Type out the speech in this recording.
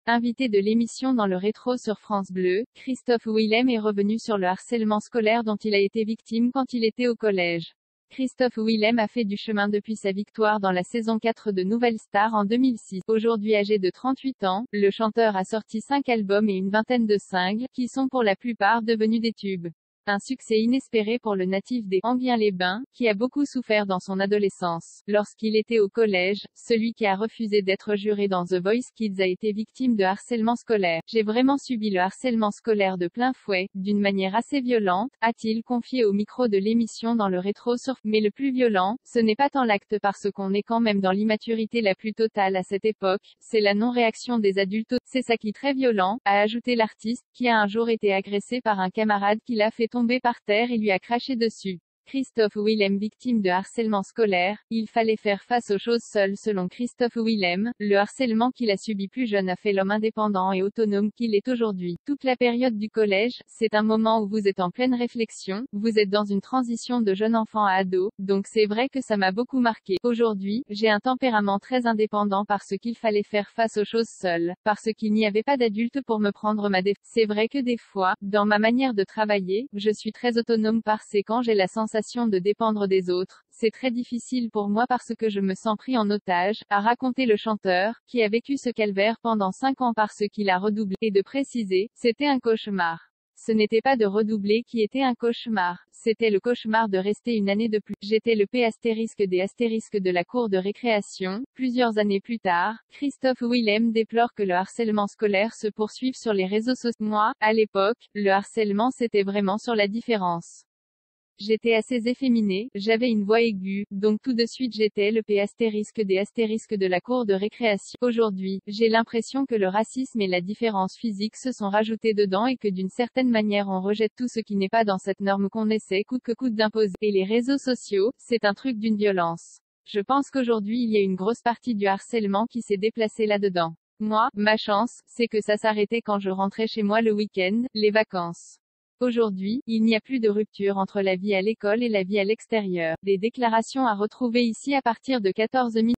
Invité de l'émission dans le rétro sur France Bleu, Christophe Willem est revenu sur le harcèlement scolaire dont il a été victime quand il était au collège. Christophe Willem a fait du chemin depuis sa victoire dans la saison 4 de Nouvelle Star en 2006. Aujourd'hui âgé de 38 ans, le chanteur a sorti 5 albums et une vingtaine de singles, qui sont pour la plupart devenus des tubes. Un succès inespéré pour le natif des Enghien-les-Bains, qui a beaucoup souffert dans son adolescence. Lorsqu'il était au collège, celui qui a refusé d'être juré dans The Voice Kids a été victime de harcèlement scolaire. J'ai vraiment subi le harcèlement scolaire de plein fouet, d'une manière assez violente, a-t-il confié au micro de l'émission dans le rétro sur. Mais le plus violent, ce n'est pas tant l'acte parce qu'on est quand même dans l'immaturité la plus totale à cette époque, c'est la non-réaction des adultes. C'est ça qui est très violent, a ajouté l'artiste, qui a un jour été agressé par un camarade qui l'a fait tomber par terre et lui a craché dessus. Christophe Willem victime de harcèlement scolaire, il fallait faire face aux choses seul. Selon Christophe Willem, le harcèlement qu'il a subi plus jeune a fait l'homme indépendant et autonome qu'il est aujourd'hui. Toute la période du collège, c'est un moment où vous êtes en pleine réflexion, vous êtes dans une transition de jeune enfant à ado, donc c'est vrai que ça m'a beaucoup marqué. Aujourd'hui, j'ai un tempérament très indépendant parce qu'il fallait faire face aux choses seul, parce qu'il n'y avait pas d'adulte pour me prendre ma défense. C'est vrai que des fois, dans ma manière de travailler, je suis très autonome parce que quand j'ai la sensation de dépendre des autres, c'est très difficile pour moi parce que je me sens pris en otage, a raconté le chanteur, qui a vécu ce calvaire pendant 5 ans parce qu'il a redoublé, et de préciser, c'était un cauchemar. Ce n'était pas de redoubler qui était un cauchemar, c'était le cauchemar de rester une année de plus. J'étais le P*** de la cour de récréation. Plusieurs années plus tard, Christophe Willem déplore que le harcèlement scolaire se poursuive sur les réseaux sociaux. Moi, à l'époque, le harcèlement c'était vraiment sur la différence. J'étais assez efféminé, j'avais une voix aiguë, donc tout de suite j'étais le P*** de la cour de récréation. Aujourd'hui, j'ai l'impression que le racisme et la différence physique se sont rajoutés dedans et que d'une certaine manière on rejette tout ce qui n'est pas dans cette norme qu'on essaie coûte que coûte d'imposer. Et les réseaux sociaux, c'est un truc d'une violence. Je pense qu'aujourd'hui il y a une grosse partie du harcèlement qui s'est déplacée là-dedans. Moi, ma chance, c'est que ça s'arrêtait quand je rentrais chez moi le week-end, les vacances. Aujourd'hui, il n'y a plus de rupture entre la vie à l'école et la vie à l'extérieur. Des déclarations à retrouver ici à partir de 14 minutes.